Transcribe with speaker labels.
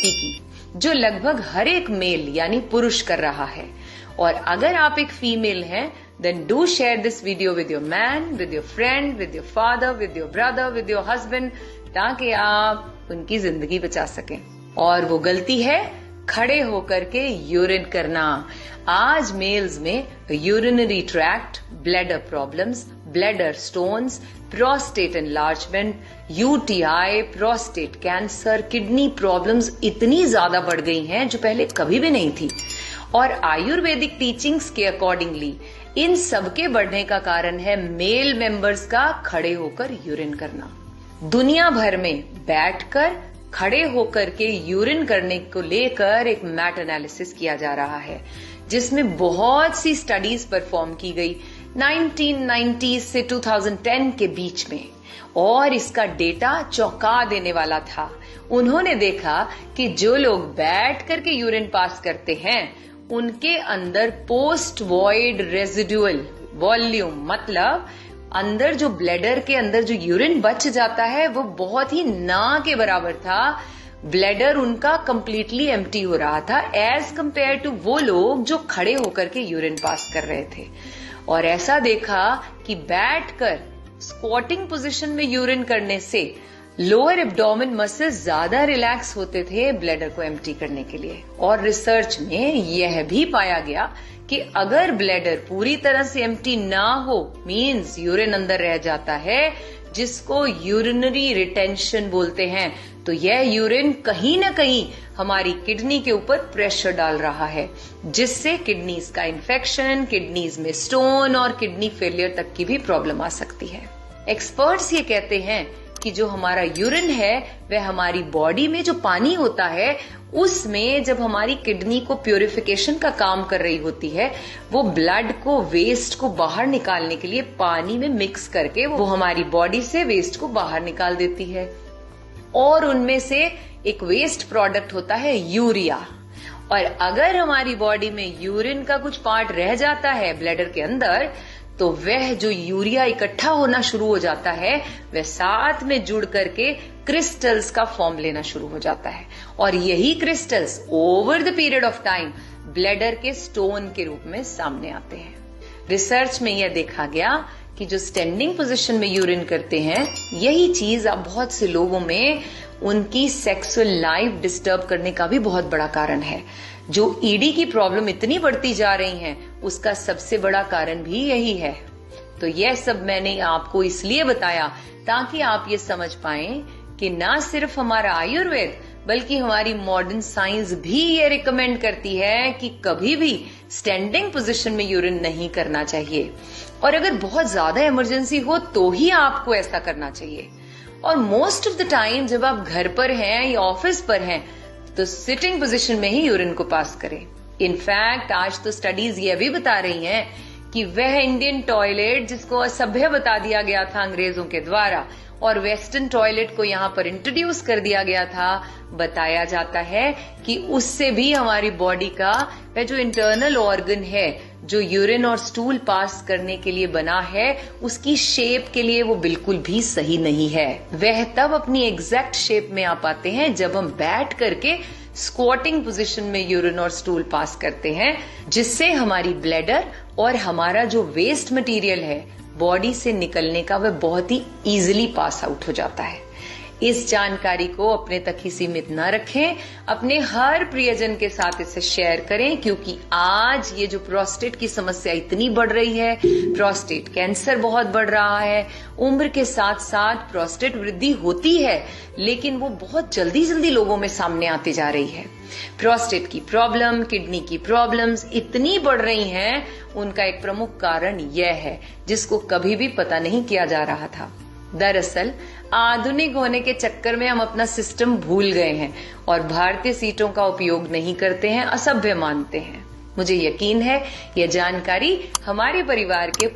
Speaker 1: व्यक्ति की, जो लगभग हर एक मेल यानी पुरुष कर रहा है। और अगर आप एक फीमेल हैं, then do share this video with your man, with your friend, with your father, with your brother, with your husband, ताकि आप उनकी जिंदगी बचा सकें। और वो गलती है खड़े होकर के यूरिन करना। आज मेल्स में urinary tract, bladder problems, bladder stones, prostate enlargement, UTI, prostate cancer, kidney problems इतनी ज्यादा बढ़ गई हैं जो पहले कभी भी नहीं थी। और आयुर्वेदिक टीचिंग्स के अकॉर्डिंगली इन सबके बढ़ने का कारण है मेल मेंबर्स का खड़े होकर यूरिन करना। दुनिया भर में बैठकर खड़े होकर के यूरिन करने को लेकर एक मैट एनालिसिस किया जा रहा है, जिसमें बहुत सी स्टडीज परफॉर्म की गई 1990 से 2010 के बीच में, और इसका डेटा चौंका देने वाला था। उन्होंने देखा कि जो लोग बैठ करके यूरिन पास करते हैं उनके अंदर पोस्ट वॉइड रेजिडुअल वॉल्यूम, मतलब अंदर जो ब्लैडर के अंदर जो यूरिन बच जाता है वो बहुत ही ना के बराबर था। ब्लैडर उनका कंप्लीटली एम्प्टी हो रहा था एज कंपेयर टू वो लोग जो खड़े होकर के यूरिन पास कर रहे थे। और ऐसा देखा कि बैठकर स्क्वाटिंग पोजीशन में यूरिन करने से लोअर एब्डोमेन मसल्स ज्यादा रिलैक्स होते थे ब्लैडर को एम्प्टी करने के लिए। और रिसर्च में यह भी पाया गया कि अगर ब्लैडर पूरी तरह से एम्प्टी ना हो, मींस यूरिन अंदर रह जाता है, जिसको यूरिनरी रिटेंशन बोलते हैं, तो यह यूरिन कहीं ना कहीं हमारी किडनी के ऊपर प्रेशर डाल रहा है, जिससे किडनीज का इन्फेक्शन, किडनीज में स्टोन और किडनी फेलियर तक की भी प्रॉब्लम आ सकती है। एक्सपर्ट्स ये कहते हैं कि जो हमारा यूरिन है वह हमारी बॉडी में जो पानी होता है उसमें जब हमारी किडनी को प्यूरिफिकेशन का काम कर रही होती है, वो ब्लड को, वेस्ट को बाहर निकालने के लिए पानी में मिक्स करके वो हमारी बॉडी से वेस्ट को बाहर निकाल देती है। और उनमें से एक वेस्ट प्रोडक्ट होता है यूरिया। और अगर हमारी बॉडी में यूरिन का कुछ पार्ट रह जाता है ब्लैडर के अंदर, तो वह जो यूरिया इकट्ठा होना शुरू हो जाता है वह साथ में जुड़ करके क्रिस्टल्स का फॉर्म लेना शुरू हो जाता है। और यही crystals over the period of time bladder के स्टोन के रूप में सामने आते हैं। रिसर्च में यह देखा गया कि जो स्टैंडिंग पोजीशन में यूरिन करते हैं, यही चीज अब बहुत से लोगों में उनकी सेक्सुअल लाइफ डिस्टर्ब करने का भी बहुत बड़ा कारण है। जो ईडी की प्रॉब्लम इतनी बढ़ती जा रही है उसका सबसे बड़ा कारण भी यही है। तो यह सब मैंने आपको इसलिए बताया ताकि आप ये समझ पाएं कि ना सिर्फ हमारा आयुर्वेद बल्कि हमारी मॉडर्न साइंस भी ये रिकमेंड करती है कि कभी भी स्टैंडिंग पोजीशन में यूरिन नहीं करना चाहिए। और अगर बहुत ज्यादा इमरजेंसी हो तो ही आपको ऐसा करना चाहिए। और मोस्ट ऑफ द टाइम जब आप घर पर हैं या ऑफिस पर हैं तो सिटिंग पोजीशन में ही यूरिन को पास करें। इनफैक्ट आज तो स्टडीज ये भी बता रही हैं कि वह इंडियन टॉयलेट जिसको असभ्य बता दिया गया था अंग्रेजों के द्वारा और वेस्टर्न टॉयलेट को यहाँ पर इंट्रोड्यूस कर दिया गया था, बताया जाता है कि उससे भी हमारी बॉडी का वह जो इंटरनल ऑर्गन है जो यूरिन और स्टूल पास करने के लिए बना है, उसकी शेप के लिए वो बिल्कुल भी सही नहीं है। वह तब अपनी एग्जैक्ट शेप में आ पाते हैं जब हम बैठ करके स्क्वाटिंग पोजीशन में यूरिन और स्टूल पास करते हैं, जिससे हमारी ब्लैडर और हमारा जो वेस्ट मटेरियल है बॉडी से निकलने का वह बहुत ही इजीली पास आउट हो जाता है। इस जानकारी को अपने तक ही सीमित न रखें, अपने हर प्रियजन के साथ इसे शेयर करें, क्योंकि आज ये जो प्रोस्टेट की समस्या इतनी बढ़ रही है, प्रोस्टेट कैंसर बहुत बढ़ रहा है, उम्र के साथ साथ प्रोस्टेट वृद्धि होती है लेकिन वो बहुत जल्दी जल्दी लोगों में सामने आती जा रही है। प्रोस्टेट की प्रॉब्लम, किडनी की प्रॉब्लम्स इतनी बढ़ रही हैं, उनका एक प्रमुख कारण यह है जिसको कभी भी पता नहीं किया जा रहा था। दरअसल आधुनिक होने के चक्कर में हम अपना सिस्टम भूल गए हैं और भारतीय सीटों का उपयोग नहीं करते हैं, असभ्य मानते हैं। मुझे यकीन है यह जानकारी हमारे परिवार के